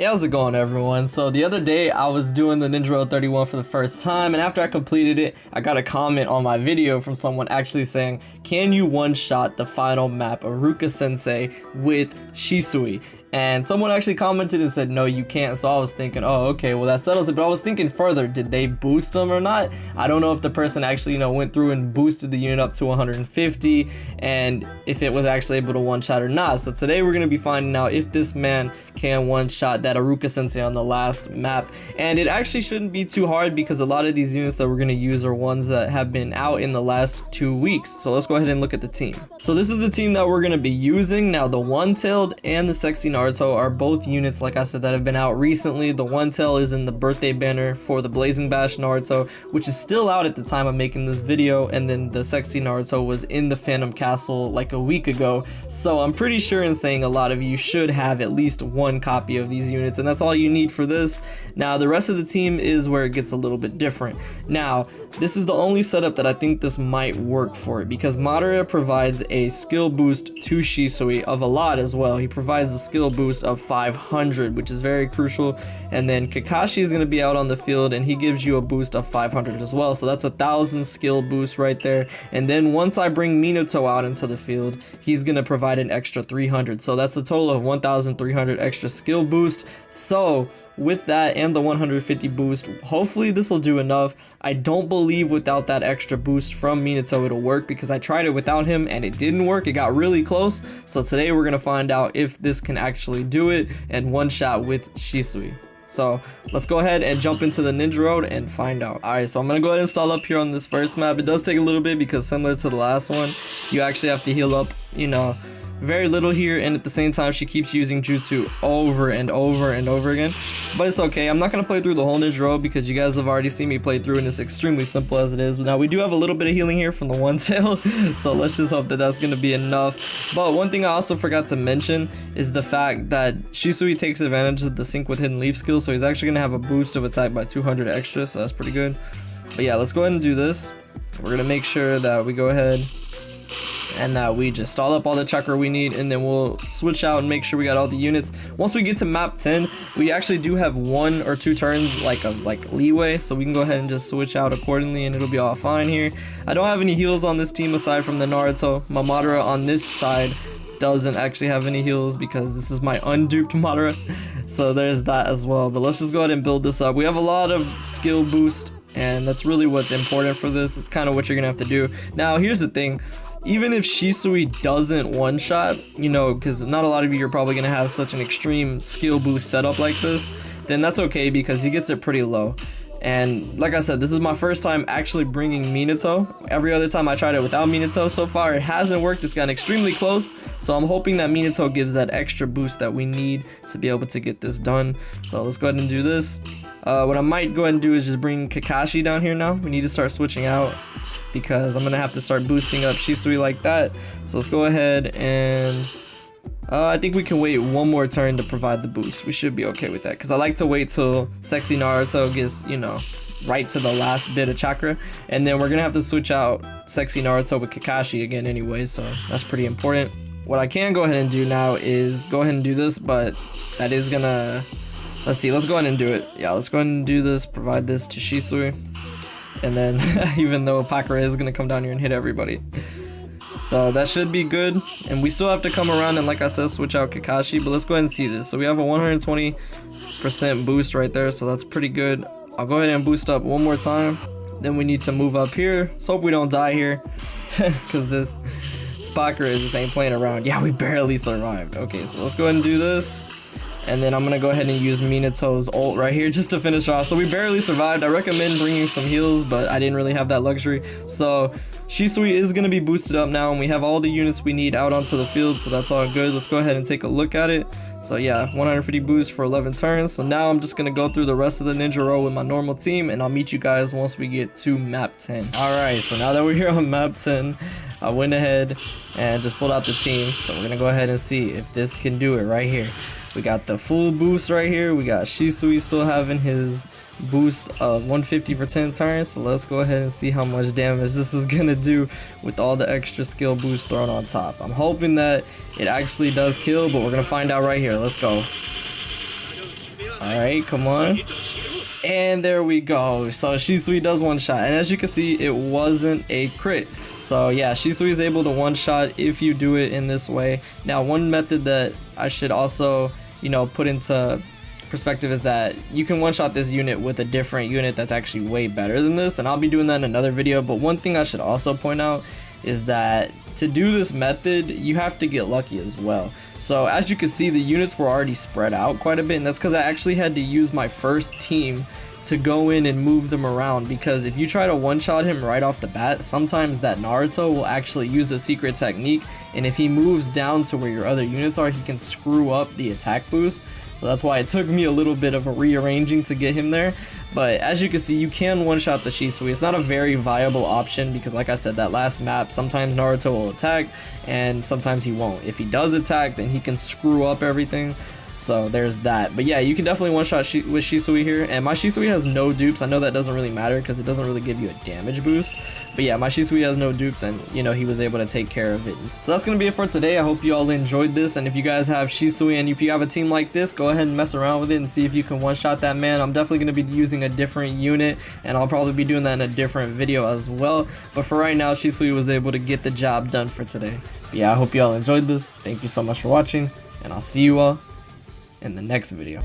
Hey, how's it going, everyone? So the other day I was doing the Ninja Road 31 for the first time, and after I completed it, I got a comment on my video from someone actually saying, can you one-shot the final map Aruka Sensei with Shisui? And someone actually commented and said, no, you can't. So I was thinking, oh, okay, well, that settles it. But I was thinking further, did they boost them or not? I don't know if the person actually, went through and boosted the unit up to 150 and if it was actually able to one-shot or not. So today we're going to be finding out if this man can one-shot that Aruka Sensei on the last map. And it actually shouldn't be too hard because a lot of these units that we're going to use are ones that have been out in the last 2 weeks. So let's go ahead and look at the team. So this is the team that we're going to be using. Now the One-Tailed and the Sexy Naruto are both units, like I said, that have been out recently. The One-Tail is in the birthday banner for the Blazing Bash Naruto, which is still out at the time of making this video, and then the Sexy Naruto was in the Phantom Castle like a week ago. So I'm pretty sure in saying a lot of you should have at least one copy of these units, and that's all you need for this. Now the rest of the team is where it gets a little bit different. Now this is the only setup that I think this might work for it, because Madara provides a skill boost to Shisui of a lot as well. He provides a skill boost of 500, which is very crucial, and then Kakashi is going to be out on the field and he gives you a boost of 500 as well, so that's 1,000 skill boost right there. And then once I bring Minato out into the field, he's going to provide an extra 300, so that's a total of 1,300 extra skill boost. So with that and the 150 boost, hopefully this will do enough. I don't believe without that extra boost from Minato it'll work, because I tried it without him and it didn't work. It got really close. So today we're gonna find out if this can actually do it and one shot with Shisui. So let's go ahead and jump into the Ninja Road and find out. Alright, so I'm gonna go ahead and install up here on this first map. It does take a little bit because similar to the last one, you actually have to heal up, very little here, and at the same time she keeps using jutsu over and over and over again, but it's okay. I'm not going to play through the whole Ninja Road because you guys have already seen me play through and it's extremely simple as it is. Now we do have a little bit of healing here from the One-Tail, so let's just hope that that's going to be enough. But one thing I also forgot to mention is the fact that Shisui takes advantage of the Sync with Hidden Leaf skill, so he's actually going to have a boost of attack by 200 extra, so that's pretty good. But yeah, let's go ahead and do this. We're going to make sure that we go ahead and that we just stall up all the chakra we need, and then we'll switch out and make sure we got all the units. Once we get to map 10, we actually do have 1 or 2 turns of leeway, so we can go ahead and just switch out accordingly and it'll be all fine here. I don't have any heals on this team aside from the Naruto. My Madara on this side doesn't actually have any heals because this is my unduped Madara, so there's that as well. But let's just go ahead and build this up. We have a lot of skill boost, and that's really what's important for this. It's kind of what you're gonna have to do. Now here's the thing, even if Shisui doesn't one-shot, because not a lot of you are probably going to have such an extreme skill boost setup like this, then that's okay because he gets it pretty low. And like I said, this is my first time actually bringing Minato. Every other time I tried it without Minato, so far it hasn't worked. It's gotten extremely close, so I'm hoping that Minato gives that extra boost that we need to be able to get this done. So let's go ahead and do this. What I might go ahead and do is just bring Kakashi down here now. We need to start switching out because I'm gonna have to start boosting up Shisui like that. So let's go ahead and I think we can wait one more turn to provide the boost. We should be okay with that because I like to wait till Sexy Naruto gets, right to the last bit of chakra, and then we're gonna have to switch out Sexy Naruto with Kakashi again anyway, so that's pretty important. What I can go ahead and do now is go ahead and do this, but that is gonna, let's see, let's go ahead and do it. Yeah, let's go ahead and do this, provide this to Shisui, and then even though Pakura is gonna come down here and hit everybody, so that should be good. And we still have to come around and, like I said, switch out Kakashi, but let's go ahead and see this. So we have a 120% boost right there, so that's pretty good. I'll go ahead and boost up one more time. Then we need to move up here. Let's hope we don't die here because this Pakura just ain't playing around. Yeah, we barely survived. Okay, so let's go ahead and do this. And then I'm gonna go ahead and use Minato's ult right here just to finish off. So we barely survived. I recommend bringing some heals, but I didn't really have that luxury. So Shisui is gonna be boosted up now, and we have all the units we need out onto the field, so that's all good. Let's go ahead and take a look at it. So yeah, 150 boost for 11 turns. So now I'm just gonna go through the rest of the Ninja Road with my normal team, and I'll meet you guys once we get to map 10. Alright, so now that we're here on map 10, I went ahead and just pulled out the team. So we're gonna go ahead and see if this can do it right here. We got the full boost right here. We got Shisui still having his boost of 150 for 10 turns. So let's go ahead and see how much damage this is gonna do with all the extra skill boost thrown on top. I'm hoping that it actually does kill, but we're gonna find out right here. Let's go. Alright, come on. And there we go. So SHISUI does one shot, and as you can see, it wasn't a crit. So yeah, SHISUI is able to one shot if you do it in this way. Now, one method that I should also, you know, put into perspective is that you can one shot this unit with a different unit that's actually way better than this, and I'll be doing that in another video. But one thing I should also point out is that to do this method, you have to get lucky as well. So as you can see, the units were already spread out quite a bit, and that's because I actually had to use my first team to go in and move them around, because if you try to one-shot him right off the bat, sometimes that Naruto will actually use a secret technique, and if he moves down to where your other units are, he can screw up the attack boost. So that's why it took me a little bit of a rearranging to get him there. But as you can see, you can one-shot the SHISUI. It's not a very viable option because, like I said, that last map, sometimes Naruto will attack and sometimes he won't. If he does attack, then he can screw up everything. So there's that. But yeah, you can definitely one-shot with SHISUI here. And my SHISUI has no dupes. I know that doesn't really matter because it doesn't really give you a damage boost. But yeah, my SHISUI has no dupes, and you know, he was able to take care of it. So that's going to be it for today. I hope you all enjoyed this. And if you guys have SHISUI and if you have a team like this, go ahead and mess around with it and see if you can one-shot that man. I'm definitely going to be using a different unit, and I'll probably be doing that in a different video as well. But for right now, SHISUI was able to get the job done for today. But yeah, I hope you all enjoyed this. Thank you so much for watching, and I'll see you all in the next video.